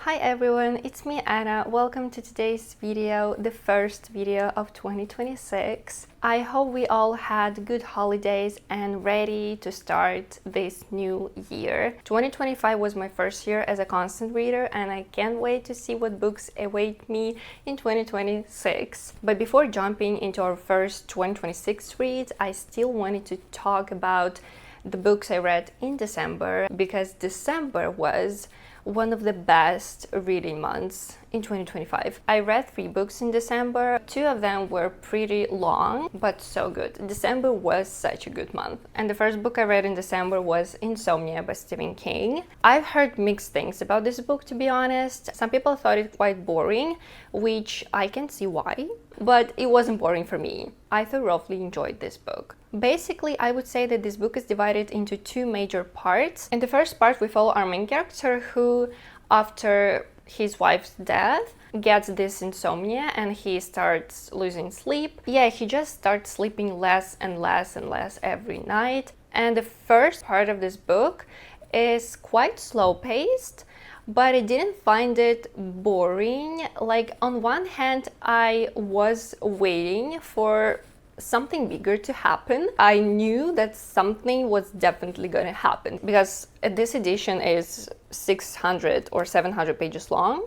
Hi everyone, it's me Anna. Welcome to today's video, the first video of 2026. I hope we all had good holidays and ready to start this new year. 2025 was my first year as a constant reader and I can't wait to see what books await me in 2026. But before jumping into our first 2026 reads, I still wanted to talk about the books I read in December because December was one of the best reading months in 2025. I read 3 books in December. 2 of them were pretty long, but so good. December was such a good month. And the first book I read in December was Insomnia by Stephen King. I've heard mixed things about this book, to be honest. Some people thought it quite boring, which I can see why, but it wasn't boring for me. I thoroughly enjoyed this book. Basically, I would say that this book is divided into 2 major parts. In the first part, we follow our main character who, after his wife's death, gets this insomnia and he starts losing sleep. Yeah, he just starts sleeping less and less and less every night. And the first part of this book is quite slow-paced, but I didn't find it boring. Like, on one hand, I was waiting for something bigger to happen. I knew that something was definitely going to happen because this edition is 600 or 700 pages long.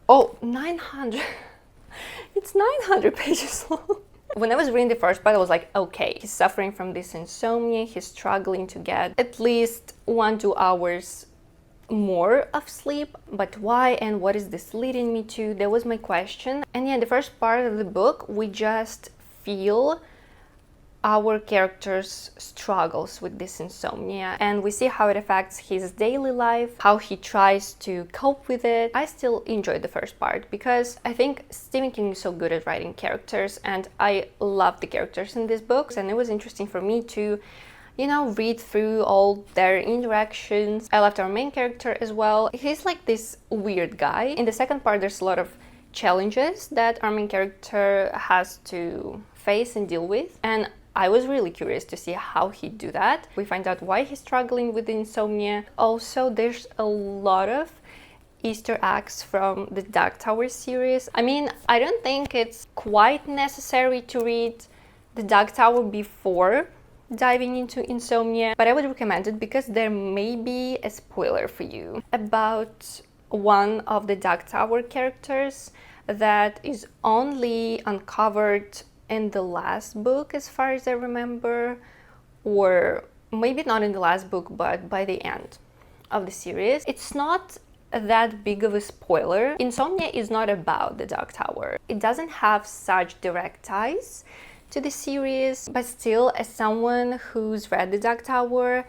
Oh, 900. It's 900 pages long. When I was reading the first part, I was like, okay, he's suffering from this insomnia. He's struggling to get at least 1-2 hours more of sleep, but why and what is this leading me to? That was my question. And yeah, the first part of the book, we just feel our character's struggles with this insomnia and we see how it affects his daily life, how he tries to cope with it. I still enjoyed the first part because I think Stephen King is so good at writing characters and I love the characters in these books, and it was interesting for me to read through all their interactions. I loved our main character as well. He's like this weird guy. In the second part, there's a lot of challenges that our main character has to face and deal with, and I was really curious to see how he'd do that. We find out why he's struggling with insomnia. Also, there's a lot of Easter eggs from the Dark Tower series. I mean, I don't think it's quite necessary to read the Dark Tower before diving into insomnia, but I would recommend it because there may be a spoiler for you about one of the Dark Tower characters that is only uncovered in the last book, as far as I remember, or maybe not in the last book, but by the end of the series. It's not that big of a spoiler. Insomnia is not about the Dark Tower. It doesn't have such direct ties to the series, but still, as someone who's read the Dark Tower,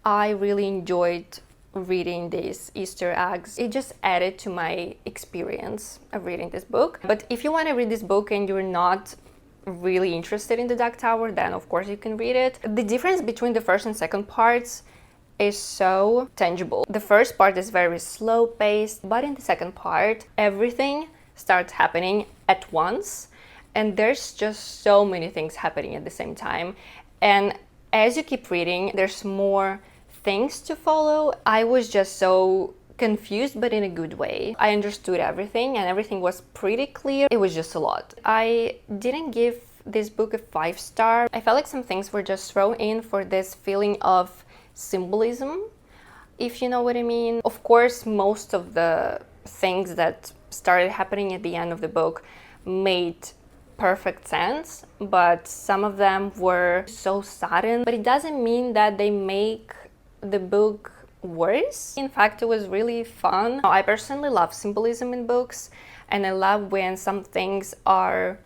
I really enjoyed reading these Easter eggs. It just added to my experience of reading this book. But if you want to read this book and you're not really interested in the Dark Tower, then of course you can read it. The difference between the first and second parts is so tangible. The first part is very slow paced, but in the second part, everything starts happening at once. And there's just so many things happening at the same time. And as you keep reading, there's more things to follow. I was just so confused, but in a good way. I understood everything and everything was pretty clear. It was just a lot. I didn't give this book a 5-star. I felt like some things were just thrown in for this feeling of symbolism, if you know what I mean. Of course, most of the things that started happening at the end of the book made perfect sense, but some of them were so sudden. But it doesn't mean that they make the book worse. In fact, it was really fun. I personally love symbolism in books, and I love when some things are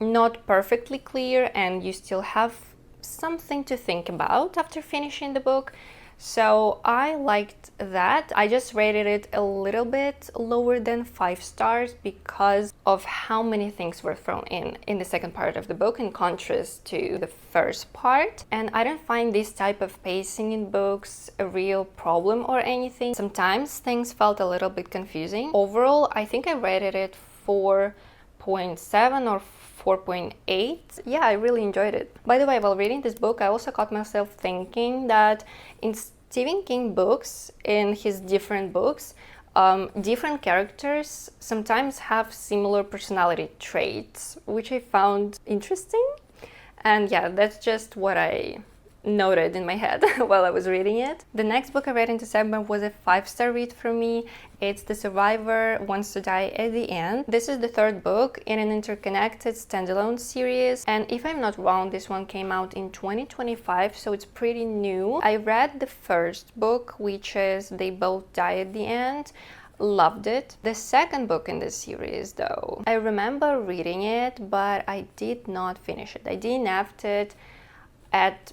not perfectly clear and you still have something to think about after finishing the book. So I liked that. I just rated it a little bit lower than 5 stars because of how many things were thrown in the second part of the book in contrast to the first part. And I don't find this type of pacing in books a real problem or anything. Sometimes things felt a little bit confusing. Overall, I think I rated it 4.7 or 4.8. Yeah, I really enjoyed it. By the way, while reading this book, I also caught myself thinking that in Stephen King books, in his different books, Different characters sometimes have similar personality traits, which I found interesting. And yeah, that's just what I noted in my head while I was reading it. The next book I read in December was a 5-star read for me. It's The Survivor Wants to Die at the End. This is the third book in an interconnected standalone series, and if I'm not wrong, this one came out in 2025, so it's pretty new. I read the first book, which is They Both Die at the End. Loved it. The second book in this series, though, I remember reading it, but I did not finish it. I DNF'd it at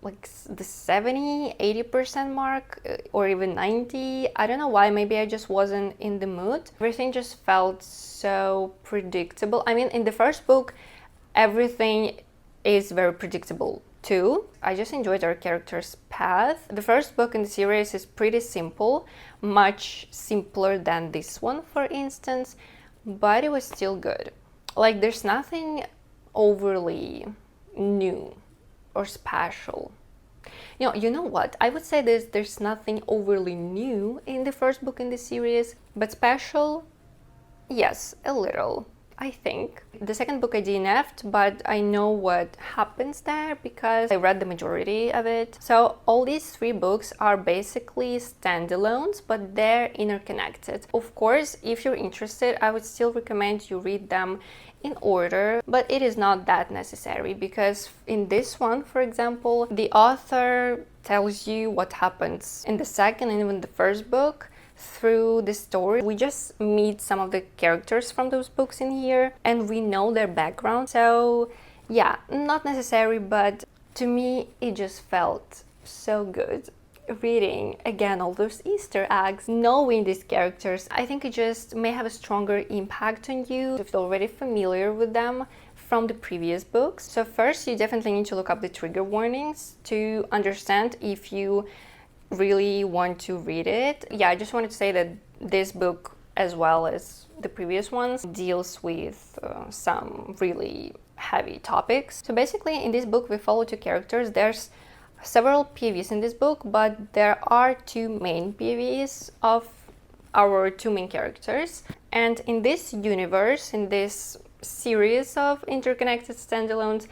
like the 70-80% mark, or even 90. I don't know why. Maybe I just wasn't in the mood. Everything just felt so predictable. I mean, in the first book, everything is very predictable too. I just enjoyed our character's path. The first book in the series is pretty simple, much simpler than this one, for instance, but it was still good. Like, there's nothing overly new or special. You know what? I would say there's nothing overly new in the first book in the series, but special, yes, a little, I think. The second book I DNF'd, but I know what happens there because I read the majority of it. So all these 3 books are basically standalones, but they're interconnected. Of course, if you're interested, I would still recommend you read them in order, but it is not that necessary because in this one, for example, the author tells you what happens in the second and even the first book through the story. We just meet some of the characters from those books in here and we know their background. So yeah, not necessary, but to me it just felt so good reading again all those Easter eggs, knowing these characters. I think it just may have a stronger impact on you if you're already familiar with them from the previous books. So first, you definitely need to look up the trigger warnings to understand if you really want to read it. Yeah, I just wanted to say that this book, as well as the previous ones, deals with some really heavy topics. So basically, in this book, we follow 2 characters. There's several POVs in this book, but there are 2 main POVs of our 2 main characters. And in this universe, in this series of interconnected standalones,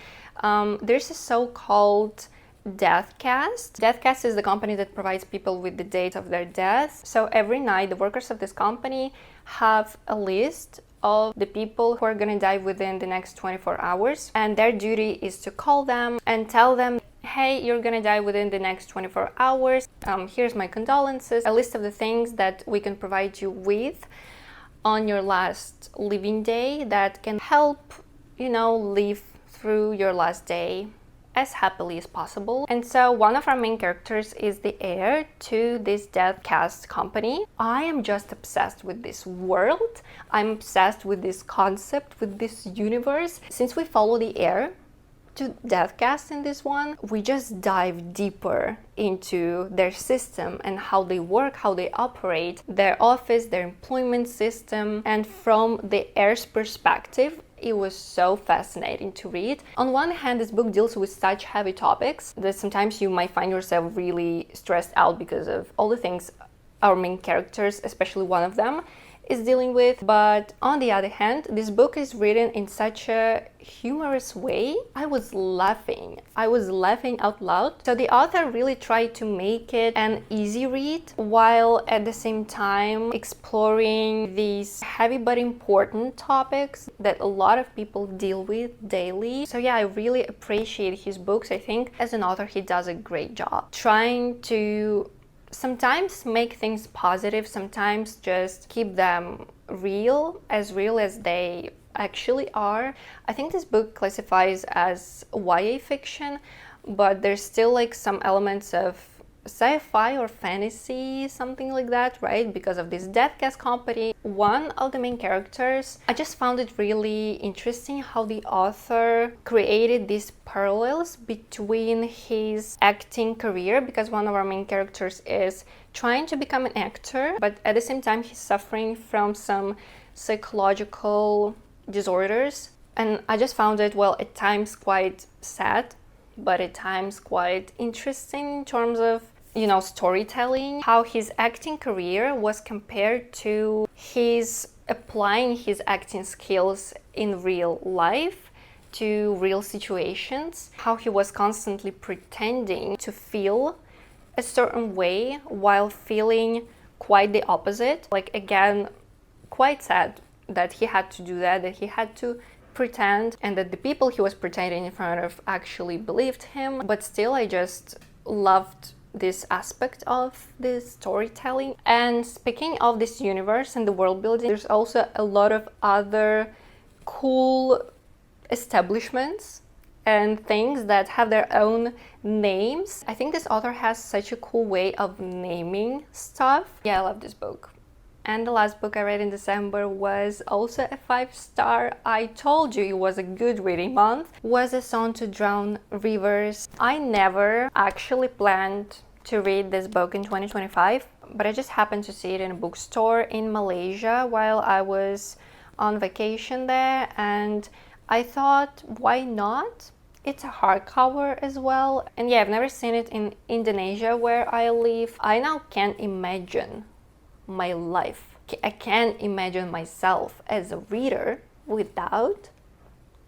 there's a so-called Deathcast. Deathcast is the company that provides people with the date of their death. So every night, the workers of this company have a list of the people who are gonna die within the next 24 hours. And their duty is to call them and tell them, hey, you're gonna die within the next 24 hours. Here's my condolences, a list of the things that we can provide you with on your last living day that can help, live through your last day as happily as possible. And so one of our main characters is the heir to this Deathcast company. I am just obsessed with this world. I'm obsessed with this concept, with this universe. Since we follow the heir to Deathcast in this one, we just dive deeper into their system and how they work, how they operate, their office, their employment system. And from the heir's perspective, it was so fascinating to read. On one hand, this book deals with such heavy topics that sometimes you might find yourself really stressed out because of all the things our main characters, especially one of them, is dealing with. But on the other hand, this book is written in such a humorous way. I was laughing out loud. So the author really tried to make it an easy read while at the same time exploring these heavy but important topics that a lot of people deal with daily. So yeah, I really appreciate his books. I think as an author he does a great job trying to sometimes make things positive, sometimes just keep them real as they actually are. I think this book classifies as YA fiction, but there's still like some elements of sci-fi or fantasy, something like that, right? Because of this Deathcast company. One of the main characters, I just found it really interesting how the author created these parallels between his acting career, because one of our main characters is trying to become an actor, but at the same time he's suffering from some psychological disorders. And I just found it, well, at times quite sad, but at times quite interesting in terms of storytelling, how his acting career was compared to his applying his acting skills in real life to real situations, how he was constantly pretending to feel a certain way while feeling quite the opposite. Like, again, quite sad that he had to do that he had to pretend, and that the people he was pretending in front of actually believed him. But still, I just loved this aspect of this storytelling. And speaking of this universe and the world building, there's also a lot of other cool establishments and things that have their own names. I think this author has such a cool way of naming stuff. Yeah, I love this book. And the last book I read in December was also a 5-star. I told you it was a good reading month. Was A Song to Drown Rivers. I never actually planned to read this book in 2025, but I just happened to see it in a bookstore in Malaysia while I was on vacation there, and I thought, why not? It's a hardcover as well. And yeah, I've never seen it in Indonesia where I live. I now can't imagine my life. I can't imagine myself as a reader without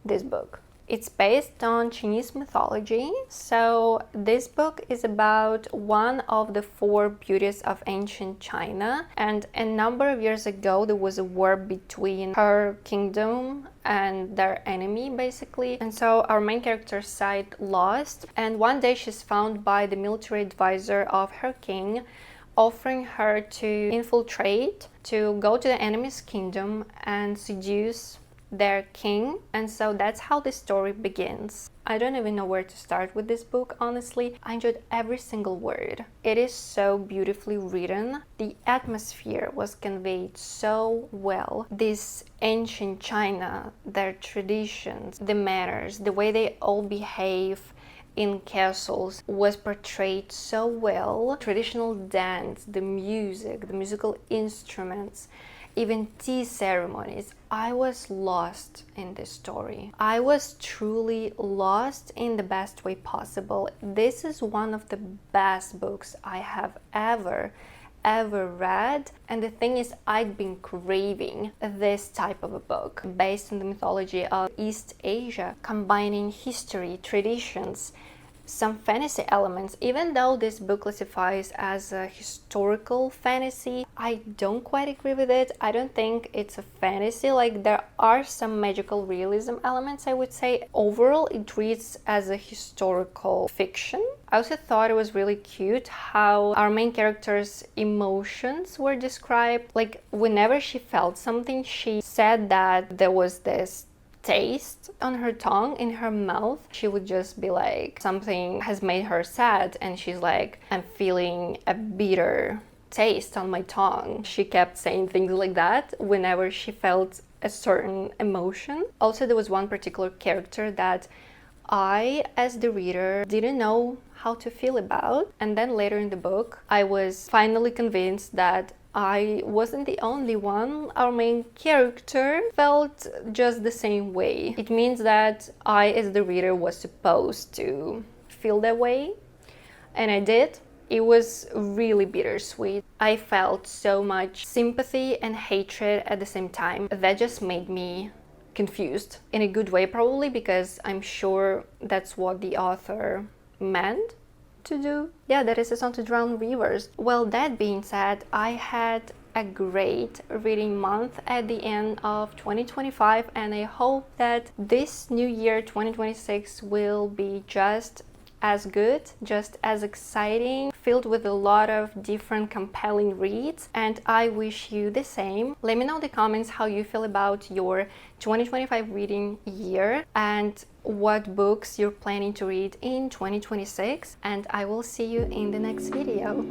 this book. It's based on Chinese mythology. So this book is about one of the 4 beauties of ancient China. And a number of years ago, there was a war between her kingdom and their enemy, basically. And so our main character's side lost. And one day she's found by the military advisor of her king, offering her to infiltrate, to go to the enemy's kingdom and seduce their king. And so that's how the story begins. I don't even know where to start with this book, honestly. I enjoyed every single word. It is so beautifully written. The atmosphere was conveyed so well. This ancient China, their traditions, the manners, the way they all behave in castles was portrayed so well. Traditional dance, the music, the musical instruments, even tea ceremonies. I was lost in this story. I was truly lost in the best way possible. This is one of the best books I have ever read. And the thing is, I'd been craving this type of a book based on the mythology of East Asia, combining history, traditions, some fantasy elements. Even though this book classifies as a historical fantasy, I don't quite agree with it. I don't think it's a fantasy. Like, there are some magical realism elements, I would say. Overall, it reads as a historical fiction. I also thought it was really cute how our main character's emotions were described. Like, whenever she felt something, she said that there was this taste on her tongue, in her mouth. She would just be like, something has made her sad, and she's like, I'm feeling a bitter taste on my tongue. She kept saying things like that whenever she felt a certain emotion. Also, there was one particular character that I, as the reader, didn't know how to feel about. And then later in the book, I was finally convinced that I wasn't the only one. Our main character felt just the same way. It means that I, as the reader, was supposed to feel that way. And I did. It was really bittersweet. I felt so much sympathy and hatred at the same time. That just made me confused in a good way, probably because I'm sure that's what the author meant to do. Yeah, that is A Song to Drown Rivers. Well, that being said, I had a great reading month at the end of 2025, and I hope that this new year 2026 will be just as good, just as exciting, filled with a lot of different compelling reads, and I wish you the same. Let me know in the comments how you feel about your 2025 reading year and what books you're planning to read in 2026, and I will see you in the next video.